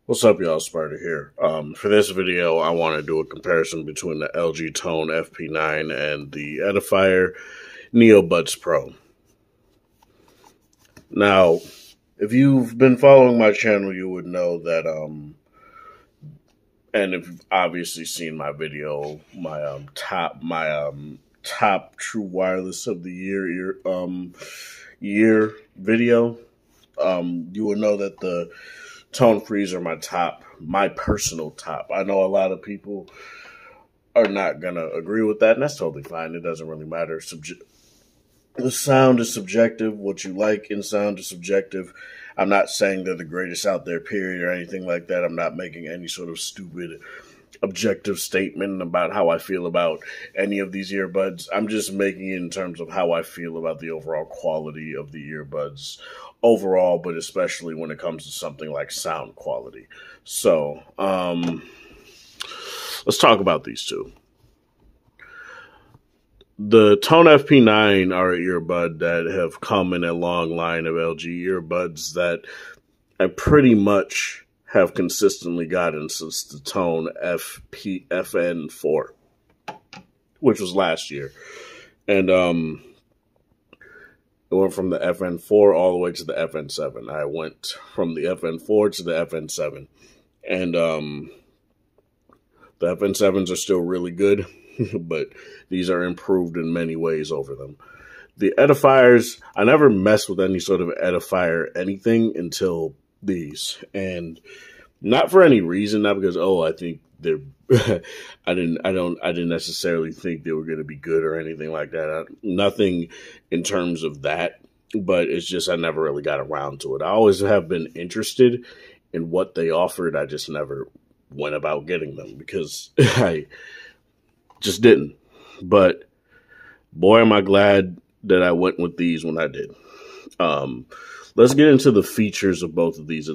What's up, y'all? Sparta here. For this video, I want to do a comparison between the LG Tone FP9 and the Edifier NeoBuds Pro. Now, if you've been following my channel, you would know that, and if you've obviously seen my video, my top true wireless of the year video, you would know that the Tone Frees are my personal top. I know a lot of people are not going to agree with that, and that's totally fine. It doesn't really matter. The sound is subjective. What you like in sound is subjective. I'm not saying they're the greatest out there, period, or anything like that. I'm not making any sort of stupid objective statement about how I feel about any of these earbuds. I'm just making it in terms of how I feel about the overall quality of the earbuds overall, but especially when it comes to something like sound quality. So, let's talk about these two. The Tone FP9 are an earbud that have come in a long line of LG earbuds that I pretty much have consistently gotten since the Tone FN4, which was last year. And it went from the FN4 all the way to the FN7. I went from the FN4 to the FN7. And the FN7s are still really good, but these are improved in many ways over them. The Edifiers, I never messed with any sort of Edifier anything until these. And not for any reason, not because, oh, I think they're I didn't necessarily think they were going to be good or anything like that. Nothing in terms of that, but it's just I never really got around to it. I always have been interested in what they offered. I just never went about getting them because I just didn't. But boy, am I glad that I went with these when I did. Let's get into the features of both of these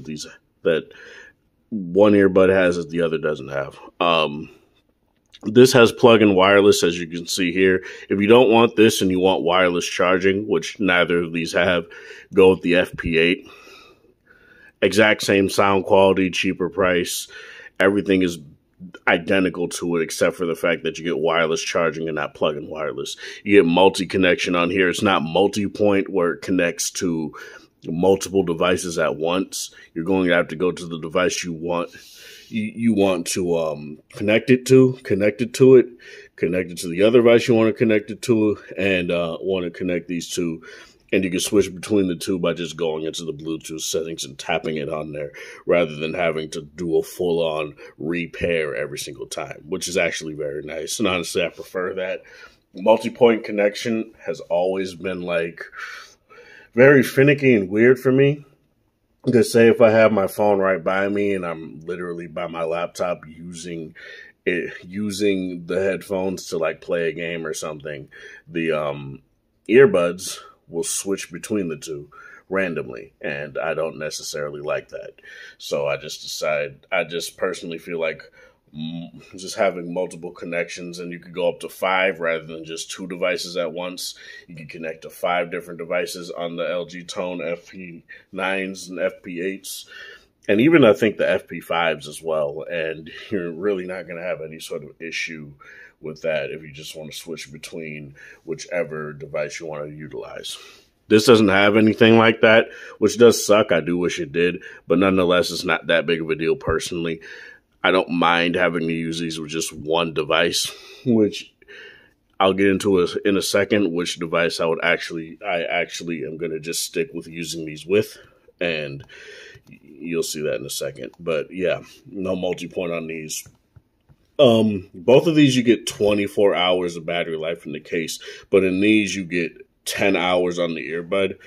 that one earbud has that the other doesn't have. This has plug-in wireless, as you can see here. If you don't want this and you want wireless charging, which neither of these have, go with the FP8. Exact same sound quality, cheaper price. Everything is identical to it except for the fact that you get wireless charging and not plug-in wireless. You get multi-connection on here. It's not multi-point where it connects to multiple devices at once. You're going to have to go to the device you want to connect it to the other device you want to connect it to, and want to connect these two. And you can switch between the two by just going into the Bluetooth settings and tapping it on there rather than having to do a full-on repair every single time, which is actually very nice. And honestly, I prefer that. Multi-point connection has always been like very finicky and weird for me. Because say if I have my phone right by me and I'm literally by my laptop using the headphones to like play a game or something, the earbuds will switch between the two randomly, and I don't necessarily like that. So I just personally feel like just having multiple connections, and you could go up to 5 rather than just 2 devices at once. You can connect to 5 different devices on the LG Tone FP9s and FP8s, and even I think the FP5s as well. And you're really not going to have any sort of issue with that if you just want to switch between whichever device you want to utilize. This doesn't have anything like that, which does suck. I do wish it did, but nonetheless, it's not that big of a deal personally. I don't mind having to use these with just one device, which I'll get into in a second, which device I actually am going to just stick with using these with, and you'll see that in a second. But yeah, no multi-point on these. Both of these you get 24 hours of battery life in the case, but in these you get 10 hours on the earbud.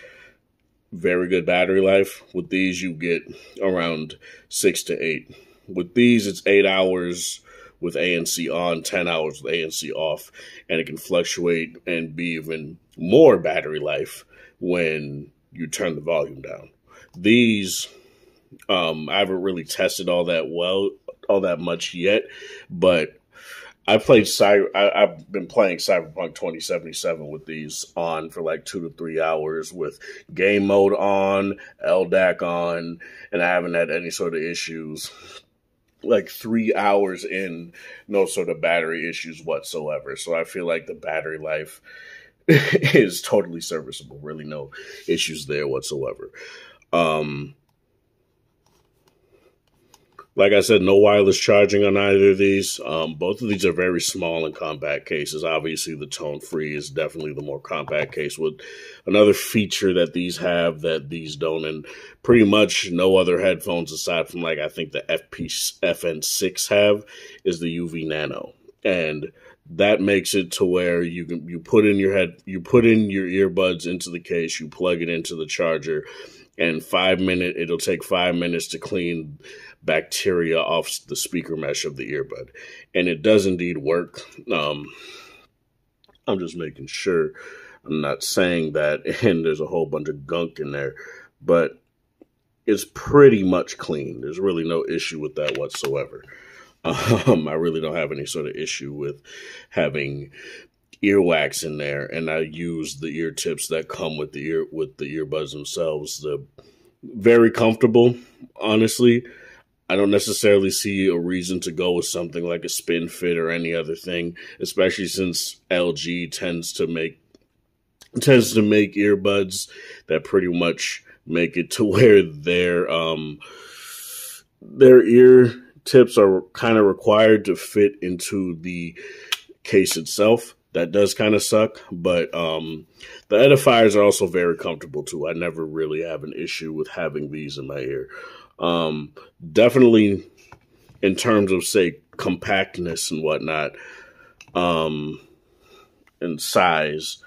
Very good battery life. With these you get around 6 to 8. With these, it's 8 hours with ANC on, 10 hours with ANC off, and it can fluctuate and be even more battery life when you turn the volume down. These, I haven't really tested all that much yet, but I've been playing Cyberpunk 2077 with these on for like 2 to 3 hours with game mode on, LDAC on, and I haven't had any sort of issues. Like 3 hours in, no sort of battery issues whatsoever. So I feel like the battery life is totally serviceable. Really no issues there whatsoever. Like I said, no wireless charging on either of these. Both of these are very small and compact cases. Obviously, the Tone Free is definitely the more compact case. With another feature that these have that these don't, and pretty much no other headphones aside from like I think the FN6 have, is the UV Nano, and that makes it to where you put in your earbuds into the case, you plug it into the charger, and it'll take 5 minutes to clean bacteria off the speaker mesh of the earbud, and it does indeed work. I'm just making sure I'm not saying that and there's a whole bunch of gunk in there, but it's pretty much clean. There's really no issue with that whatsoever. I really don't have any sort of issue with having earwax in there, and I use the ear tips that come with the earbuds themselves. They're very comfortable, honestly. I don't necessarily see a reason to go with something like a Spin Fit or any other thing, especially since LG tends to make earbuds that pretty much make it to where their ear tips are kind of required to fit into the case itself. That does kind of suck, but the Edifiers are also very comfortable too. I never really have an issue with having these in my ear. Definitely in terms of, say, compactness and whatnot, and size,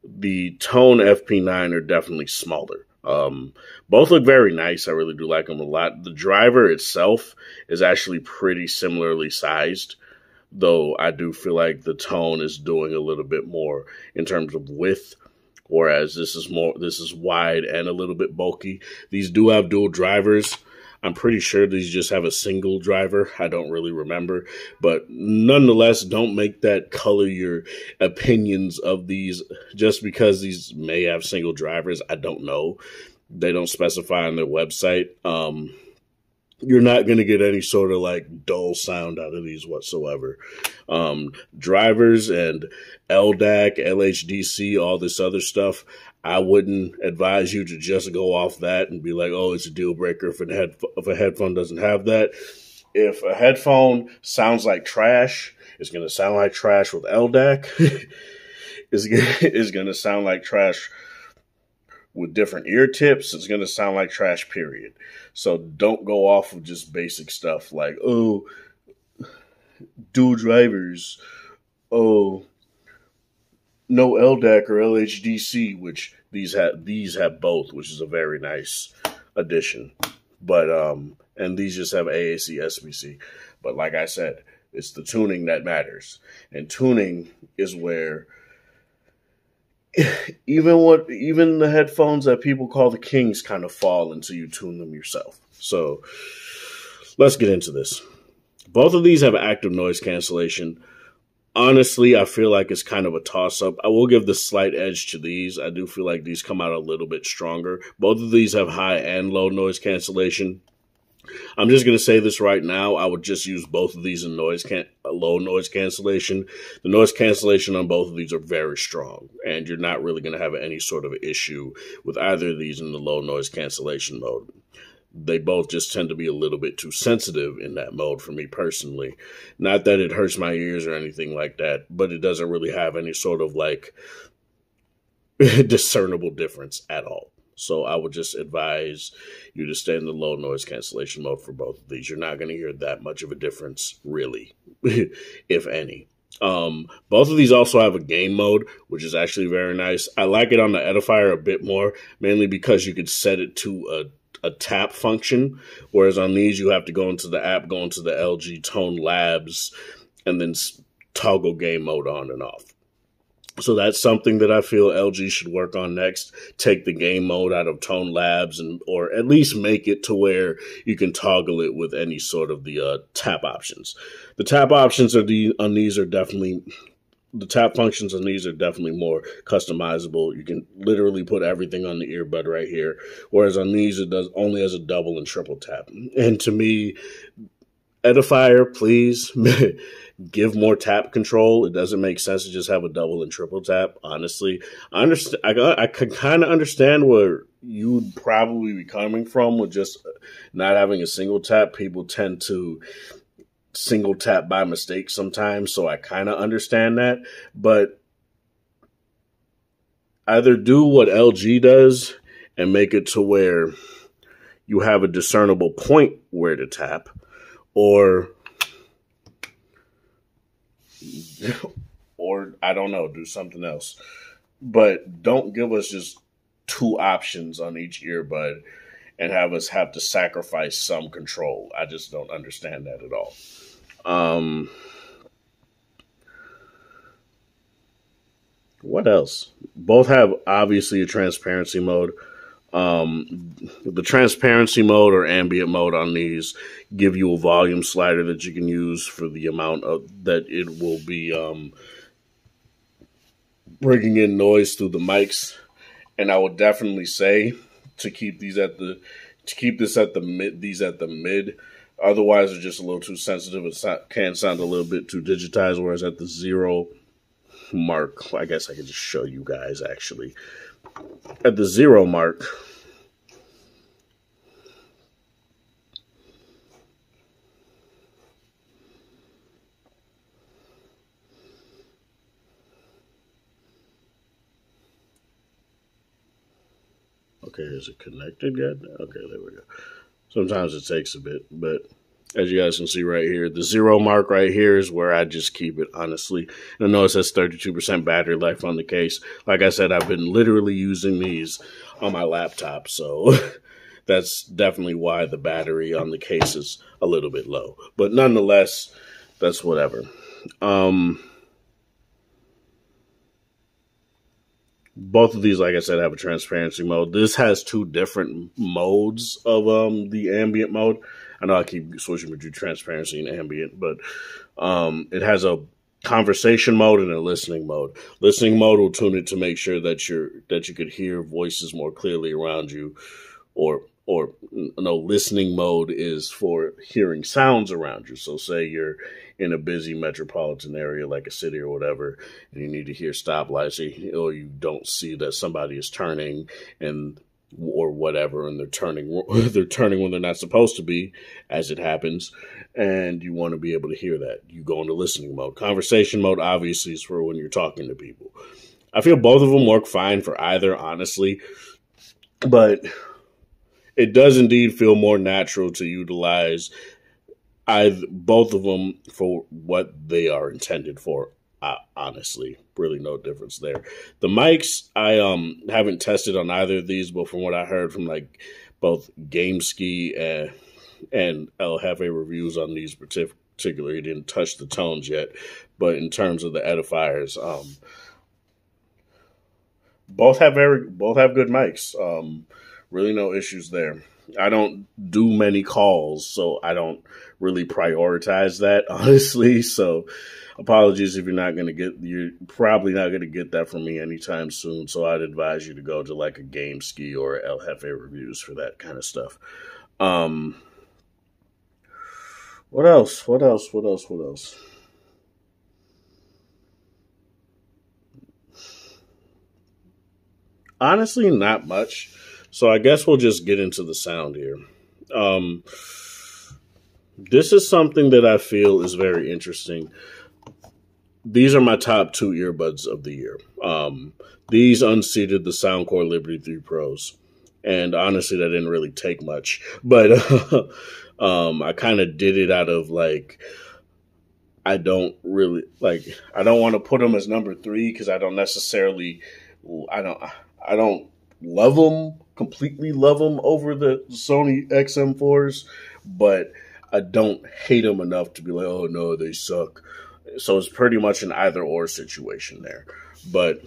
the Tone FP9 are definitely smaller. Both look very nice. I really do like them a lot. The driver itself is actually pretty similarly sized, though I do feel like the Tone is doing a little bit more in terms of width, whereas this is wide and a little bit bulky. These do have dual drivers. I'm pretty sure these just have a single driver. I don't really remember, but nonetheless, don't make that color your opinions of these just because these may have single drivers. I don't know. They don't specify on their website. You're not going to get any sort of like dull sound out of these whatsoever. Drivers and LDAC, LHDC, all this other stuff, I wouldn't advise you to just go off that and be like, oh, it's a deal breaker if a headphone doesn't have that. If a headphone sounds like trash, it's going to sound like trash with LDAC. It's going to sound like trash with different ear tips. It's going to sound like trash, period. So don't go off of just basic stuff like, oh, dual drivers, oh, no LDAC or LHDC, which these have both, which is a very nice addition. But and these just have AAC, SBC. But like I said, it's the tuning that matters, and tuning is where even the headphones that people call the kings kind of fall until you tune them yourself. So let's get into this. Both of these have active noise cancellation. Honestly, I feel like it's kind of a toss-up. I will give the slight edge to these. I do feel like these come out a little bit stronger. Both of these have high and low noise cancellation. I'm just going to say this right now. I would just use both of these in low noise cancellation. The noise cancellation on both of these are very strong, and you're not really going to have any sort of issue with either of these in the low noise cancellation mode. They both just tend to be a little bit too sensitive in that mode for me personally. Not that it hurts my ears or anything like that, but it doesn't really have any sort of like discernible difference at all. So I would just advise you to stay in the low noise cancellation mode for both of these. You're not going to hear that much of a difference, really, if any. Both of these also have a game mode, which is actually very nice. I like it on the Edifier a bit more, mainly because you could set it to a tap function, whereas on these you have to go into the app, go into the LG Tone Labs, and then toggle game mode on and off. So that's something that I feel LG should work on next. Take the game mode out of Tone Labs, or at least make it to where you can toggle it with any sort of the tap options. The tap options on these are definitely the tap functions on these are definitely more customizable. You can literally put everything on the earbud right here, whereas on these it does only has a double and triple tap. And to me, Edifier, please give more tap control. It doesn't make sense to just have a double and triple tap. Honestly, I understand. I can kind of understand where you'd probably be coming from with just not having a single tap. People tend to single tap by mistake sometimes, so I kind of understand that. But either do what LG does and make it to where you have a discernible point where to tap, or I don't know, do something else. But don't give us just two options on each earbud and have us have to sacrifice some control. I just don't understand that at all. What else? Both have obviously a transparency mode. The transparency mode or ambient mode on these give you a volume slider that you can use for the amount of that it will be bringing in noise through the mics. And I would definitely say to keep these at the mid. Otherwise, they're just a little too sensitive. It can sound a little bit too digitized. Whereas at the 0 mark, I guess I could just show you guys actually. At the 0 mark, okay, is it connected yet? Okay, there we go. Sometimes it takes a bit, but as you guys can see right here, the 0 mark right here is where I just keep it, honestly. And I know it says 32% battery life on the case. Like I said, I've been literally using these on my laptop, so that's definitely why the battery on the case is a little bit low. But nonetheless, that's whatever. Both of these, like I said, have a transparency mode. This has two different modes of the ambient mode. I know I keep switching between transparency and ambient, but it has a conversation mode and a listening mode. Listening mode will tune it to make sure that you could hear voices more clearly around you, or no, listening mode is for hearing sounds around you. So say you're in a busy metropolitan area like a city or whatever, and you need to hear stoplights, or you don't see that somebody is turning or whatever, and they're turning when they're not supposed to be, as it happens, and you want to be able to hear that. You go into listening mode. Conversation mode obviously is for when you're talking to people. I feel both of them work fine for either, honestly, but it does indeed feel more natural to utilize both of them for what they are intended for. Honestly, really no difference there. The mics, I haven't tested on either of these, but from what I heard from like both GameSki and El Jefe reviews on these particularly, didn't touch the tones yet. But in terms of the edifiers, both have good mics. Really no issues there. I don't do many calls, so I don't really prioritize that, honestly. So apologies if you're probably not going to get that from me anytime soon. So I'd advise you to go to like a GameSki or El Jefe reviews for that kind of stuff. What else? Honestly, not much. So I guess we'll just get into the sound here. This is something that I feel is very interesting. These are my top 2 earbuds of the year. These unseated the Soundcore Liberty 3 Pros. And honestly, that didn't really take much. But I kind of did it out of like, I don't want to put them as number 3 because I don't completely love them over the Sony XM4s, but I don't hate them enough to be like, oh no, they suck. So it's pretty much an either or situation there. But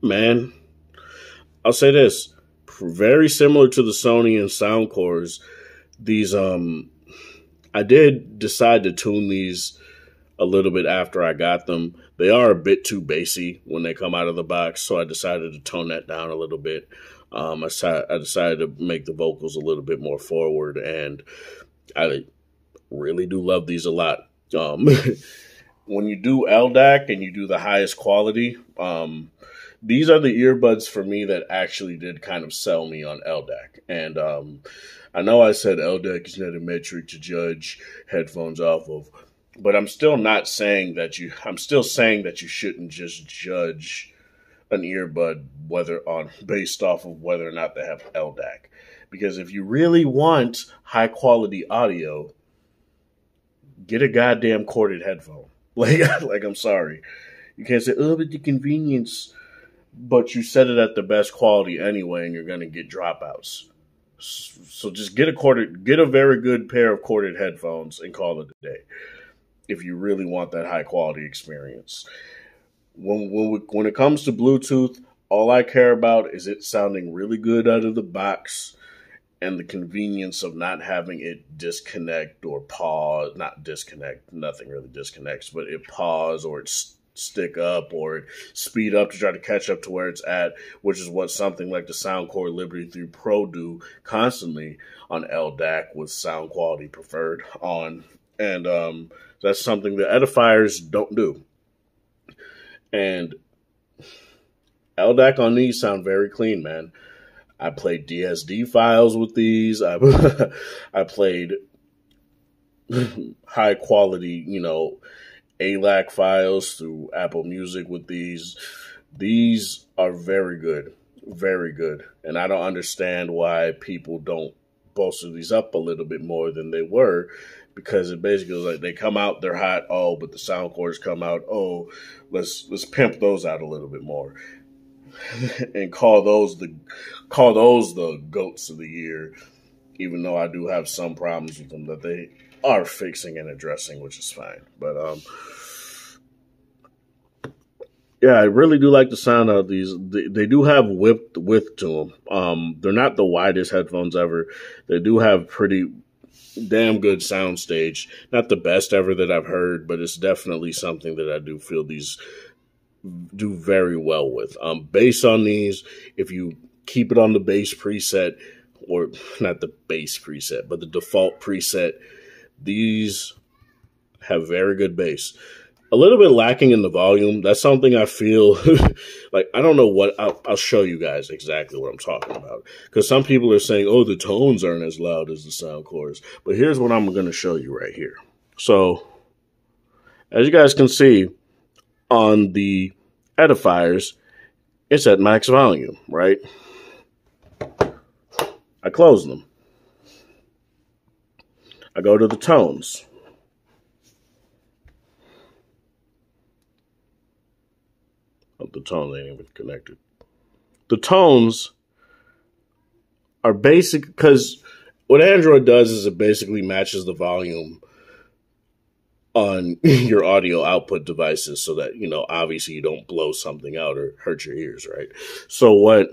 man, I'll say this: very similar to the Sony and Soundcores. These I did decide to tune these a little bit after I got them. They are a bit too bassy when they come out of the box, so I decided to tone that down a little bit. I decided to make the vocals a little bit more forward, and I really do love these a lot. When you do LDAC and you do the highest quality, these are the earbuds for me that actually did kind of sell me on LDAC. And I know I said LDAC is not a metric to judge headphones off of, but I'm still not saying that I'm still saying that you shouldn't just judge an earbud based off of whether or not they have LDAC. Because if you really want high quality audio, get a goddamn corded headphone. Like I'm sorry. You can't say, oh, but the convenience. But you set it at the best quality anyway, and you're going to get dropouts. So just get a very good pair of corded headphones and call it a day. If you really want that high quality experience. When it comes to Bluetooth, all I care about is it sounding really good out of the box and the convenience of not having it disconnect or pause. Not disconnect, nothing really disconnects, but it pause or it stick up or it speed up to try to catch up to where it's at, which is what something like the Soundcore Liberty 3 Pro do constantly on LDAC with sound quality preferred on. And that's something the Edifiers don't do. And LDAC on these sound very clean, man. I played DSD files with these. I played high quality, ALAC files through Apple Music with these. These are very good, very good. And I don't understand why people don't bolster these up a little bit more than they were, because it basically was like they come out, they're hot, oh, but the Soundcores come out, oh, let's pimp those out a little bit more. And call those the GOATs of the year, even though I do have some problems with them that they are fixing and addressing, which is fine. But yeah, I really do like the sound of these. They do have width to them. They're not the widest headphones ever. They do have pretty damn good sound stage. Not the best ever that I've heard, but it's definitely something that I do feel these do very well with. Bass on these, if you keep it on the bass preset, or not the bass preset, but the default preset, these have very good bass. A little bit lacking in the volume. That's something I feel like, I don't know what, I'll show you guys exactly what I'm talking about. Because some people are saying, oh, the tones aren't as loud as the Soundcores. But here's what I'm going to show you right here. So, as you guys can see, on the Edifiers, it's at max volume, right? I close them. I go to the tones. Oh, the tones ain't even connected. The tones are basic, because what Android does is it basically matches the volume on your audio output devices so that, obviously you don't blow something out or hurt your ears, right? So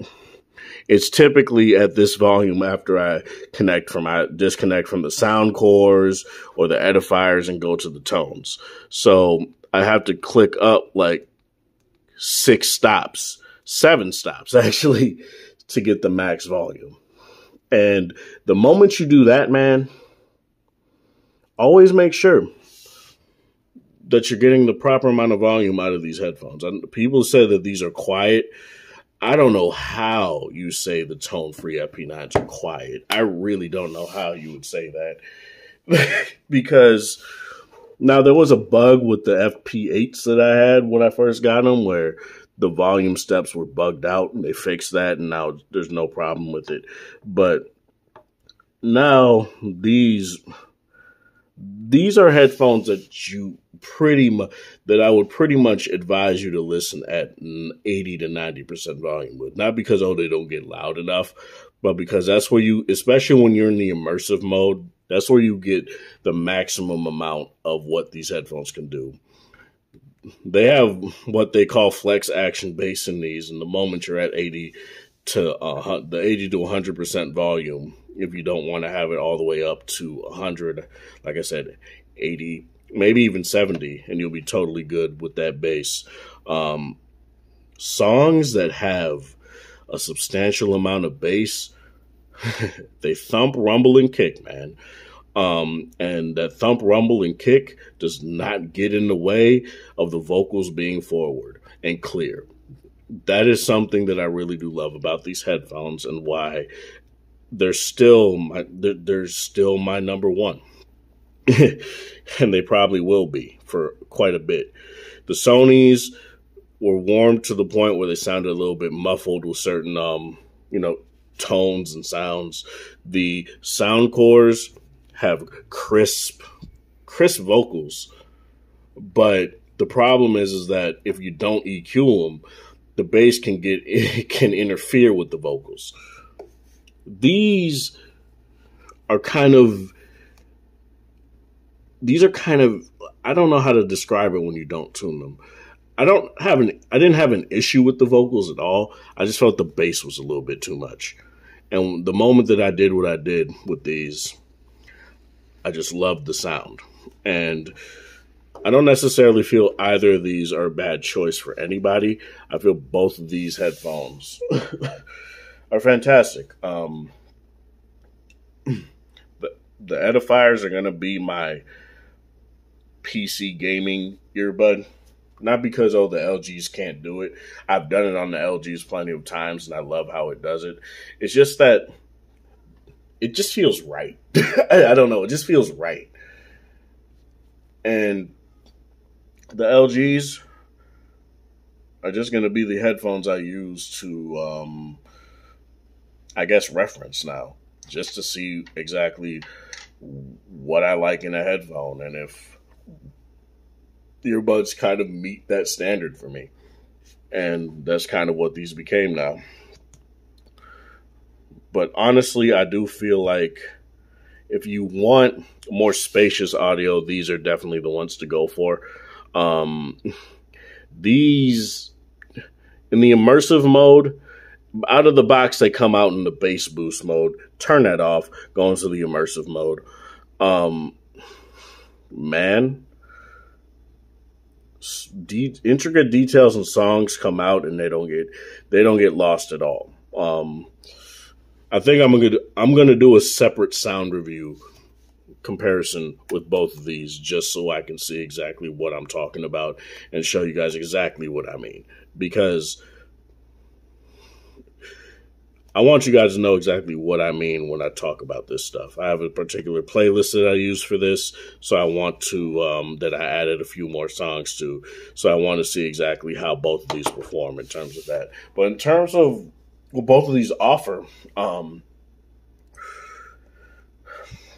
it's typically at this volume after I disconnect from the Soundcores or the Edifiers and go to the tones. So I have to click up like 7 stops actually, to get the max volume. And the moment you do that, man, always make sure that you're getting the proper amount of volume out of these headphones. People say that these are quiet. I don't know how you say the tone-free FP9s are quiet. I really don't know how you would say that. Because now there was a bug with the FP8s that I had when I first got them where the volume steps were bugged out, and they fixed that, and now there's no problem with it. But now these are headphones that I would pretty much advise you to listen at 80 to 90% volume with. Not because, they don't get loud enough, but because that's where especially when you're in the immersive mode, that's where you get the maximum amount of what these headphones can do. they have what they call flex action bass in these, and the moment you're at 80 to 100% volume, if you don't want to have it all the way up to 100, like I said, 80, maybe even 70, and you'll be totally good with that bass. Songs that have a substantial amount of bass, they thump, rumble, and kick, man. And that thump, rumble, and kick does not get in the way of the vocals being forward and clear. That is something that I really do love about these headphones, and why they're still my number one. And they probably will be for quite a bit. The Sonys were warmed to the point where they sounded a little bit muffled with certain tones and sounds. The Soundcores have crisp vocals, but the problem is that if you don't EQ them, the bass can interfere with the vocals. These are kind of, I don't know how to describe it when you don't tune them. I didn't have an issue with the vocals at all. I just felt the bass was a little bit too much. And the moment that I did what I did with these, I just loved the sound. And I don't necessarily feel either of these are a bad choice for anybody. I feel both of these headphones are fantastic. The Edifiers are going to be my PC gaming earbud. Not because, the LGs can't do it. I've done it on the LGs plenty of times, and I love how it does it. It's just that it just feels right. I don't know. It just feels right. And the LGs are just going to be the headphones I use to, reference now. Just to see exactly what I like in a headphone, and if earbuds kind of meet that standard for me. And that's kind of what these became now. But honestly, I do feel like if you want more spacious audio, these are definitely the ones to go for. These, in the immersive mode, out of the box, they come out in the bass boost mode. Turn that off, go into the immersive mode. Intricate details and songs come out, and they don't get lost at all. I think I'm gonna do a separate sound review comparison with both of these, just so I can see exactly what I'm talking about and show you guys exactly what I mean, because I want you guys to know exactly what I mean when I talk about this stuff. I have a particular playlist that I use for this, so I want to, that I added a few more songs to, so I want to see exactly how both of these perform in terms of that. But in terms of what both of these offer,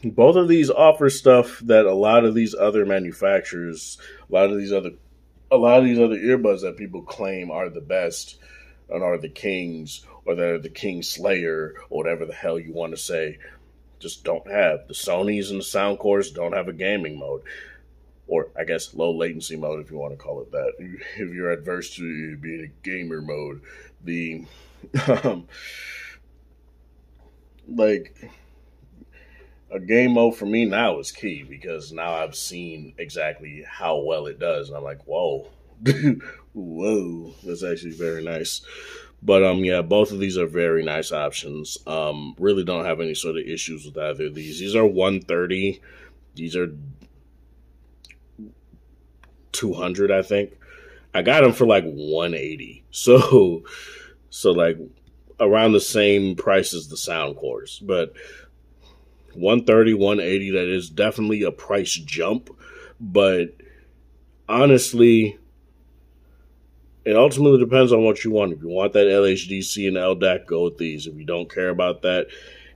both of these offer stuff that a lot of these other manufacturers, a lot of these other earbuds that people claim are the best and are the kings, or they're the king slayer, or whatever the hell you want to say, just don't have. The Sonys and the Soundcores don't have a gaming mode, or I guess low latency mode, if you want to call it that. If you're adverse to it being a gamer mode, the a game mode for me now is key, because now I've seen exactly how well it does, and I'm like, whoa. Whoa, that's actually very nice. But yeah, both of these are very nice options. Really don't have any sort of issues with either of these. These are 130. These are 200, I think. I got them for like 180. So like around the same price as the Soundcores. But 130, 180, that is definitely a price jump. But honestly, it ultimately depends on what you want. If you want that LHDC and LDAC, go with these. If you don't care about that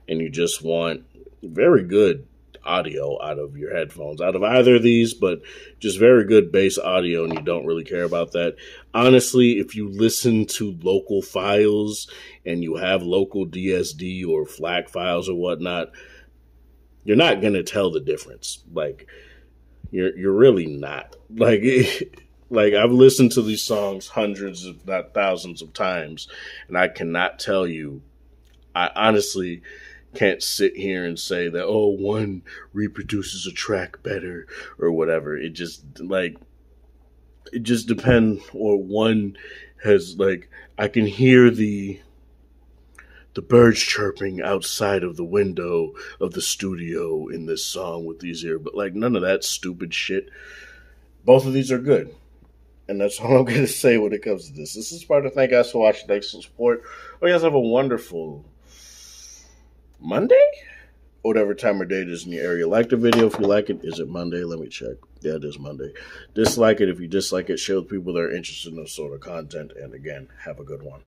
and you just want very good audio out of your headphones, out of either of these, but just very good bass audio, and you don't really care about that, honestly, if you listen to local files and you have local DSD or FLAC files or whatnot, you're not going to tell the difference. Like, you're really not. Like, Like, I've listened to these songs hundreds, if not thousands of times, and I cannot tell you, I honestly can't sit here and say that, oh, one reproduces a track better or whatever. It just, like, it just depends. Or one has, like, I can hear the birds chirping outside of the window of the studio in this song with these ear, but like none of that stupid shit. Both of these are good. And that's all I'm going to say when it comes to this. This is Sparta. Thank you guys for watching. Thanks for support. Oh, you guys have a wonderful Monday? Whatever time or day it is in your area. Like the video if you like it. Is it Monday? Let me check. Yeah, it is Monday. Dislike it if you dislike it. Share with people that are interested in this sort of content. And again, have a good one.